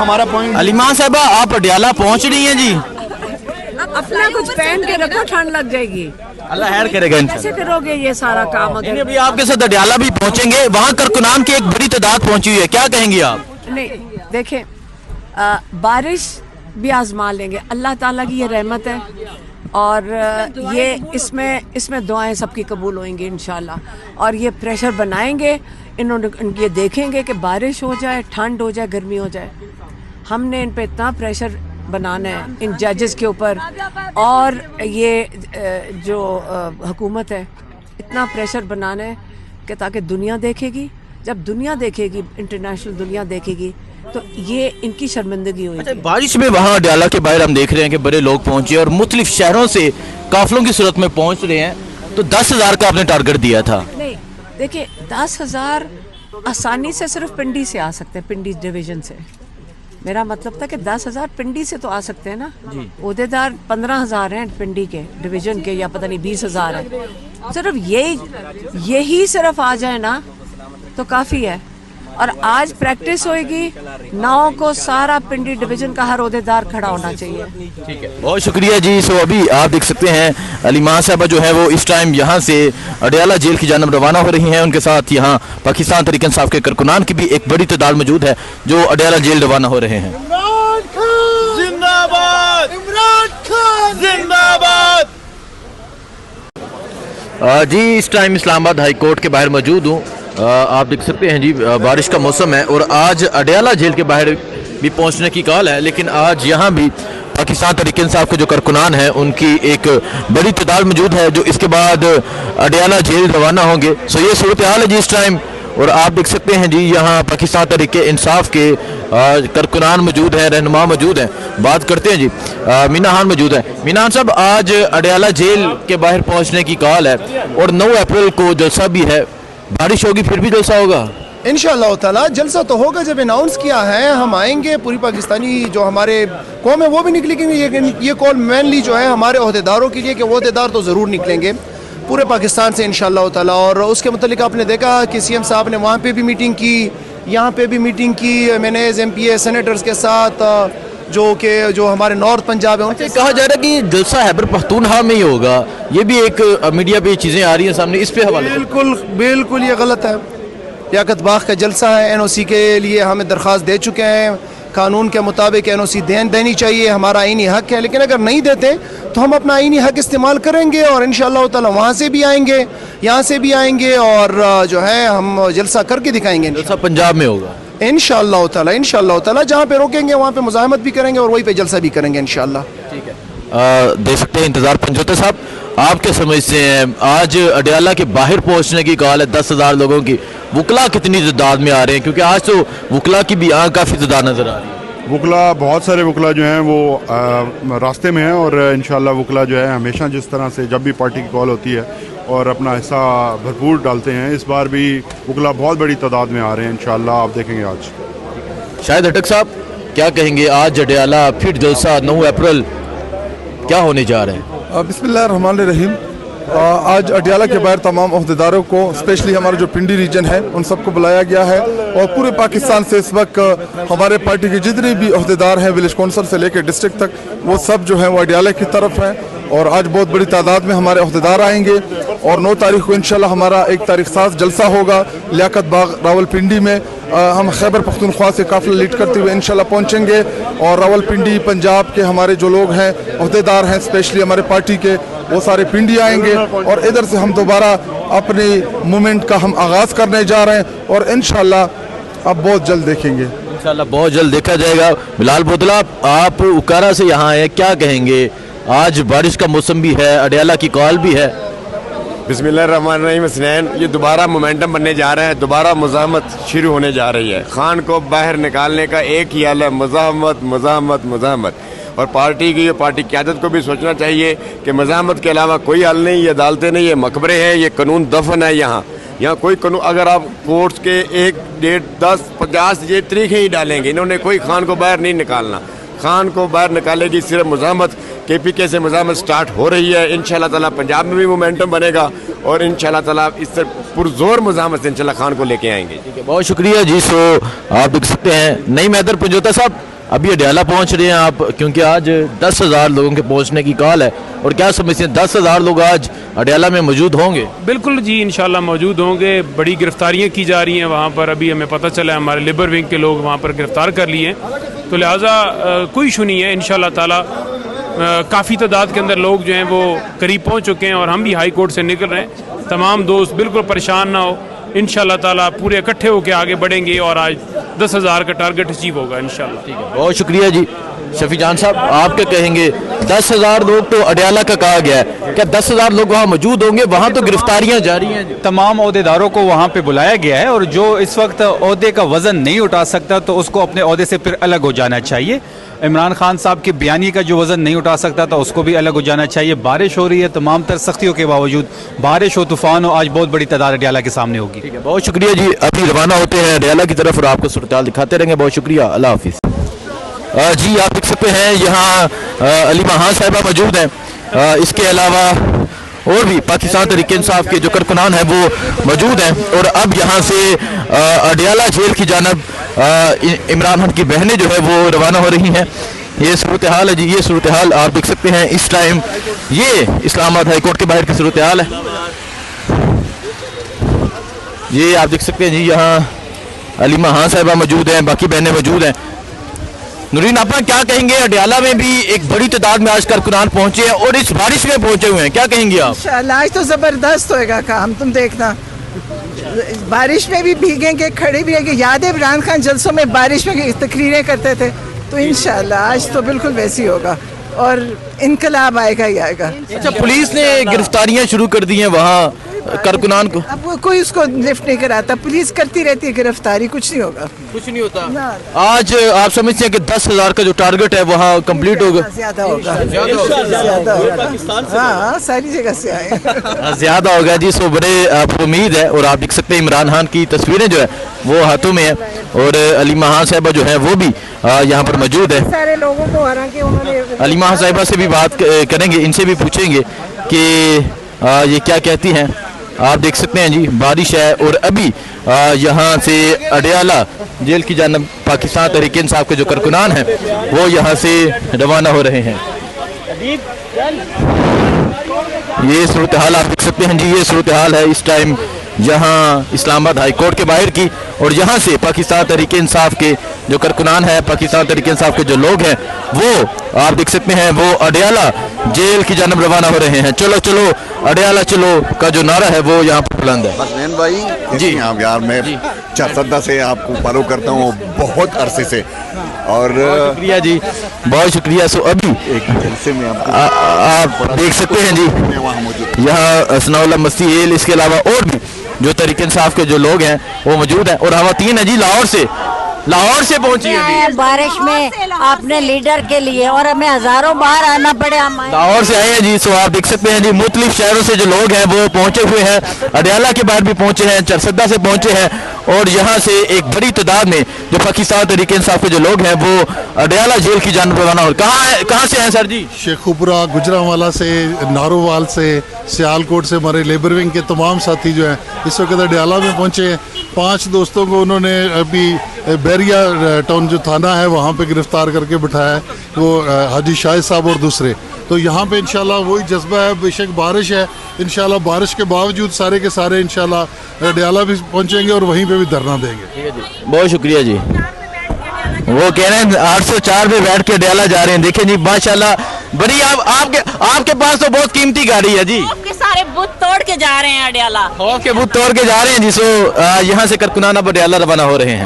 हमारा पॉइंट अलीमा साहबा आप अडियाला पहुंच रही हैं जी। अपना कुछ पहन के रखो, ठंड लग जाएगी। अल्लाह खैर करेगा। कैसे करोगे ये सारा काम? नहीं, अभी आपके साथ अडियाला भी पहुंचेंगे, वहाँ कारकुनान की एक बड़ी तादाद पहुंची हुई है, क्या कहेंगी आप? नहीं देखें, बारिश भी आजमा लेंगे, अल्लाह ताला की ये रहमत है और ये इसमें दुआएं सबकी कबूल होंगी इंशाल्लाह। और ये प्रेशर बनाएंगे, इन्होंने ये देखेंगे कि बारिश हो जाए, ठंड हो जाए, गर्मी हो जाए, हमने इन पे इतना प्रेशर बनाना है इन जजेस के ऊपर। और ये जो हुकूमत है, इतना प्रेशर बनाना है कि ताकि दुनिया देखेगी, जब दुनिया देखेगी, इंटरनेशनल दुनिया देखेगी, तो ये इनकी शर्मिंदगी हुई। अच्छा, बारिश में वहाँ अडियाला के बाहर हम देख रहे हैं कि बड़े लोग पहुंचे और मुख्तलिफ शहरों से काफिलों की सूरत में पहुंच रहे हैं, तो 10,000 का आपने टारगेट दिया था। नहीं देखिए, 10,000 आसानी से सिर्फ पिंडी से आ सकते हैं, पिंडी डिवीजन से। मेरा मतलब था कि 10,000 पिंडी से तो आ सकते हैं ना। ओहदेदार 15,000 हैं पिंडी के डिवीजन के, या पता नहीं 20,000 है। सिर्फ यही सिर्फ आ जाए ना तो काफ़ी है। और आज प्रैक्टिस होएगी, 9 को सारा पिंडी डिवीजन का हर ओहदेदार खड़ा होना चाहिए। ठीक है, बहुत शुक्रिया जी। सो अभी आप देख सकते हैं अलीमा साहबा जो है वो इस टाइम यहाँ से अडियाला जेल की जानब रवाना हो रही हैं। उनके साथ यहाँ पाकिस्तान तहरीक इंसाफ के कारकुनान की भी एक बड़ी तादाद मौजूद है जो अडियाला जेल रवाना हो रहे हैं। जिंदाबाद, इमरान खान जिंदाबाद। जी इस टाइम इस्लामाबाद हाई कोर्ट के बाहर मौजूद हूँ। आप देख सकते हैं जी बारिश का मौसम है और आज अडियाला जेल के बाहर भी पहुंचने की कॉल है, लेकिन आज यहाँ भी पाकिस्तान तहरीक इंसाफ के जो कारकुनान हैं उनकी एक बड़ी तादाद मौजूद है जो इसके बाद अडियाला जेल रवाना होंगे। सो ये सूरत हाल है जी इस टाइम। और आप देख सकते हैं जी यहाँ पाकिस्तान तहरीक इंसाफ के कारकुनान मौजूद हैं, रहनुमा मौजूद हैं। बात करते हैं जी, मीना खान मौजूद है। मीना खान साहब, आज अडियाला जेल के बाहर पहुँचने की कॉल है और 9 अप्रैल को जलसा भी है, बारिश होगी फिर भी जलसा होगा? इंशाअल्लाह ताला जलसा तो होगा। जब अनाउंस किया है हम आएंगे, पूरी पाकिस्तानी जो हमारे कौम है वो भी निकलेंगे। ये कॉल मेनली जो है हमारे ओहदेदारों के लिए कि वो ओहदेदार तो ज़रूर निकलेंगे पूरे पाकिस्तान से इंशाअल्लाह ताला। और उसके मुतालिक आपने देखा कि CM साहब ने वहाँ पे भी मीटिंग की, यहाँ पे भी मीटिंग की, मैंने MPA सेनेटर्स के साथ जो हमारे नॉर्थ पंजाब है उनसे कहा जा रहा है कि जलसा खैबर पख्तूनख्वा में ही होगा। ये भी एक मीडिया पे चीज़ें आ रही हैं सामने, इस पे हवाले। बिल्कुल ये गलत है। लियाकत बाग का जलसा है, NOC के लिए हमें दरख्वास्त दे चुके हैं। कानून के मुताबिक NOC देनी चाहिए, हमारा आईनी हक है। लेकिन अगर नहीं देते तो हम अपना आईनी हक इस्तेमाल करेंगे और इंशाअल्लाह ताला वहाँ से भी आएंगे, यहाँ से भी आएंगे और जो है हम जलसा करके दिखाएंगे। जलसा पंजाब में होगा इंशाअल्लाह ताला। जहाँ पे रोकेंगे वहाँ पे मुज़ाहमत भी करेंगे और वहीं पे जलसा भी करेंगे इंशाअल्लाह। ठीक है, देख सकते हैं इंतज़ार। पंजोता साहब, आप क्या समझते हैं, आज अडियाला के बाहर पहुंचने की कॉल है 10,000 लोगों की, वकला कितनी तादाद में आ रहे हैं? क्योंकि आज तो वकला की भी काफ़ी तादाद नज़र आ रही है। वकला, बहुत सारे वकला जो हैं वो रास्ते में हैं और इंशाअल्लाह वकला जो है हमेशा जिस तरह से जब भी पार्टी की कॉल होती है और अपना हिस्सा भरपूर डालते हैं, इस बार भी वकला बहुत बड़ी तादाद में आ रहे हैं इंशाअल्लाह। आप देखेंगे आज। शाहिद हटक साहब, क्या कहेंगे, आज अडियाला फिर जलसा 9 अप्रैल क्या होने जा रहे हैं? बिस्मिल्लाहिर्रहमानिर्रहीम। आज अडियाला के बाहर तमाम ओहदेदारों को, स्पेशली हमारा जो पिंडी रीजन है, उन सबको बुलाया गया है और पूरे पाकिस्तान से इस वक्त हमारे पार्टी के जितने भी ओहदेदार हैं, विलेज कौंसल से लेकर डिस्ट्रिक्ट तक, वो सब जो हैं वो अडियाला की तरफ हैं। और आज बहुत बड़ी तादाद में हमारे ओहदेदार आएंगे और 9 तारीख को इंशाल्लाह हमारा 1 तारीख 7 जलसा होगा लियाकत बाग रावलपिंडी में। हम खैबर पख्तूनख्वा से काफिला लीड करते हुए इंशाल्लाह पहुंचेंगे और रावलपिंडी पंजाब के हमारे जो लोग हैं, ओहदेदार हैं, स्पेशली हमारे पार्टी के, वो सारे पिंडी आएंगे और इधर से हम दोबारा अपनी मूवमेंट का हम आगाज़ करने जा रहे हैं और इंशाल्लाह अब बहुत जल्द देखेंगे। इंशाल्लाह बहुत जल्द देखा जाएगा। बिलाल बोतला, आप उकारा से यहाँ आए, क्या कहेंगे? आज बारिश का मौसम भी है, अडियाला की कॉल भी है। बिस्मिल्लाहिर्रहमानिर्रहीम हसनैन, ये दोबारा मोमेंटम बनने जा रहा है, दोबारा मुज़ाहमत शुरू होने जा रही है। खान को बाहर निकालने का एक ही हल है, मुज़ाहमत मुज़ाहमत मुज़ाहमत। और पार्टी की, पार्टी क़यादत को भी सोचना चाहिए कि मुज़ाहमत के अलावा कोई हल नहीं। ये अदालतें नहीं, ये मकबरे हैं, ये कानून दफन है। यहाँ कोई कानून, अगर आप कोर्ट्स के 1, 1.5, 10, 50 ये तरीके ही डालेंगे, इन्होंने कोसे खान को बाहर नहीं निकालना। खान को बाहर निकालेगी सिर्फ मुज़ाहमत। KPK से मुज़ाहमत स्टार्ट हो रही है, इंशाअल्लाह ताला पंजाब में भी मोमेंटम बनेगा और इंशाअल्लाह ताला इससे पुरजोर मुज़ाहमत से इंशाअल्लाह खान को लेके आएंगे। ठीक है, बहुत शुक्रिया जी। सो आप देख सकते हैं, नहीं मैदर पंजोता साहब, अभी अडियाला पहुंच रहे हैं आप, क्योंकि आज 10,000 लोगों के पहुंचने की कॉल है, और क्या समझते हैं 10,000 लोग आज अडियाला में मौजूद होंगे? बिल्कुल जी, इंशाल्लाह मौजूद होंगे। बड़ी गिरफ्तारियां की जा रही हैं वहाँ पर, अभी हमें पता चला है हमारे लेबर विंग के लोग वहाँ पर गिरफ्तार कर लिए हैं, तो लिहाजा कोई इशू नहीं है। इंशाल्लाह ताला काफ़ी तादाद के अंदर लोग जो हैं वो करीब पहुँच चुके हैं, और हम भी हाई कोर्ट से निकल रहे हैं। तमाम दोस्त बिल्कुल परेशान ना हो, इंशाल्लाह ताला पूरे इकट्ठे होकर आगे बढ़ेंगे और आज 10,000 का टारगेट अचीव होगा इंशाल्लाह। ठीक है, बहुत शुक्रिया जी। शफी जान साहब, आप क्या कहेंगे? 10,000 लोग तो अडियाला का कहा गया है, क्या 10,000 लोग वहाँ मौजूद होंगे? वहाँ तो गिरफ्तारियाँ जारी हैं। तमाम ओहदेदारों को वहाँ पे बुलाया गया है, और जो इस वक्त ओहदे का वजन नहीं उठा सकता तो उसको अपने ओहदे से फिर अलग हो जाना चाहिए। इमरान खान साहब की बयानी का जो वजन नहीं उठा सकता था उसको भी अलग हो जाना चाहिए। बारिश हो रही है, तमाम तर सख्तियों के बावजूद, बारिश हो तूफान हो, आज बहुत बड़ी तादाद अडियाला के सामने होगी। ठीक है, बहुत शुक्रिया जी। अभी रवाना होते हैं अडियाला की तरफ और आपको सूरत दिखाते रहेंगे। बहुत शुक्रिया, अल्लाह हाफिज़। जी, आप देख सकते हैं यहाँ अली महां साहिबा मौजूद हैं। इसके अलावा और भी पाकिस्तान तहरीक इंसाफ के जो कारकुनान हैं वो मौजूद हैं, और अब यहाँ से अडियाला जेल की जानब इमरान खान की बहनें जो है वो रवाना हो रही हैं। ये सूरत हाल है जी, ये सूरत हाल आप देख सकते हैं इस टाइम। ये इस्लामाबाद हाई कोर्ट के बाहर की सूरत हाल है। ये आप देख सकते हैं जी, यहाँ अली महां साहिबा मौजूद हैं, बाकी बहनें मौजूद हैं। नूरीन, आप क्या कहेंगे? अडियाला में भी एक बड़ी तादाद में आज कारकुनान पहुंचे हैं और इस बारिश में पहुंचे हुए हैं, क्या कहेंगे आप? इंशाल्लाह आज तो जबरदस्त होएगा काम, तुम देखना। बारिश में भी भीगेंगे, खड़े भी रहेंगे। याद है इमरान खान जलसों में बारिश में तकरीरें करते थे, तो इंशाल्लाह आज तो बिल्कुल वैसी होगा और इनकलाब आएगा ही आएगा। अच्छा, पुलिस ने गिरफ्तारियां शुरू कर दी हैं वहाँ कारकुनान को? अब वो कोई उसको लिफ्ट नहीं कराता, पुलिस करती रहती है गिरफ्तारी, कुछ नहीं होगा। कुछ नहीं होता। आज आप समझते हैं कि 10,000 का जो टारगेट है वहाँ कंप्लीट होगा? ज्यादा होगा, ज्यादा होगा। हाँ, सारी जगह से आए। ज्यादा होगा जी। सो बड़े आपको उम्मीद है, और आप देख सकते हैं इमरान खान की तस्वीरें जो है वो हाथों में है, और अली महां साहिबा जो है वो भी यहाँ पर मौजूद है। सारे लोगों को हालांकि उन्होंने अली महां साहिबा से भी बात करेंगे, इनसे भी पूछेंगे कि ये क्या कहती हैं। आप देख सकते हैं जी, बारिश है और अभी यहाँ से अडियाला जेल की जानब पाकिस्तान तहरीक इंसाफ के जो कारकुनान हैं वो यहाँ से रवाना हो रहे हैं। ये सूरत हाल आप देख सकते हैं जी, ये सूरत हाल है इस टाइम यहाँ इस्लामाबाद हाई कोर्ट के बाहर की, और यहाँ से पाकिस्तान तहरीक इंसाफ के जो कारकुनान है, पाकिस्तान तहरीक इंसाफ के जो लोग हैं वो आप देख सकते हैं वो अडियाला जेल की जानब रवाना हो रहे हैं। चलो चलो अडियाला चलो का जो नारा है वो यहाँ पर बुलंद है। हसनैन भाई जी, आप यार मैं चरसदा से आपको फॉलो करता हूँ बहुत अरसे से, और शुक्रिया जी, बहुत शुक्रिया। सो अभी एक जलसे में आप देख सकते हैं जी यहाँ सनाउल्लाह मस्ती हेल, इसके अलावा और भी जो तहरीक इंसाफ के जो लोग हैं वो मौजूद हैं, और खवातीन है जी लाहौर से पहुंची है बारिश में अपने लीडर के लिए, और हमें हजारों बार आना पड़े। हम लाहौर से आए हैं जी। सो आप देख सकते हैं जी, मुख्तलिफ शहरों से जो लोग हैं वो पहुंचे हुए हैं। अडियाला के बाहर भी पहुंचे हैं, चरसदा से पहुंचे हैं, और यहाँ से एक बड़ी तादाद में जो पाकिस्तान तहरीक इंसाफ के जो लोग हैं वो अडियाला जेल की जानब रवाना हो। कहाँ से हैं सर जी? शेखुपुरा, गुजरांवाला से, नारोवाल से, सियालकोट से हमारे लेबर विंग के तमाम साथी जो हैं इस वक्त अडियाला में पहुंचे हैं। 5 दोस्तों को उन्होंने अभी बैरिया टाउन जो थाना है वहाँ पे गिरफ्तार करके बिठाया है, वो हाजी शाहिद साहब और दूसरे। तो यहाँ पे इंशाल्लाह वही जज्बा है। बेशक बारिश है, इंशाल्लाह बारिश के बावजूद सारे के सारे इंशाल्लाह अडियाला भी पहुँचेंगे और वहीं पे भी धरना देंगे। बहुत शुक्रिया जी। वो कह रहे हैं 804 में बैठ के अडियाला जा रहे हैं। देखें जी माशाल्लाह, बड़ी आपके पास तो बहुत कीमती गाड़ी है जी। आपके सारे बुत तोड़ के जा रहे हैं अडियाला, के बुत तोड़ के जा रहे हैं जी। सो यहाँ से कारकुनान अब अडियाला रवाना हो रहे हैं।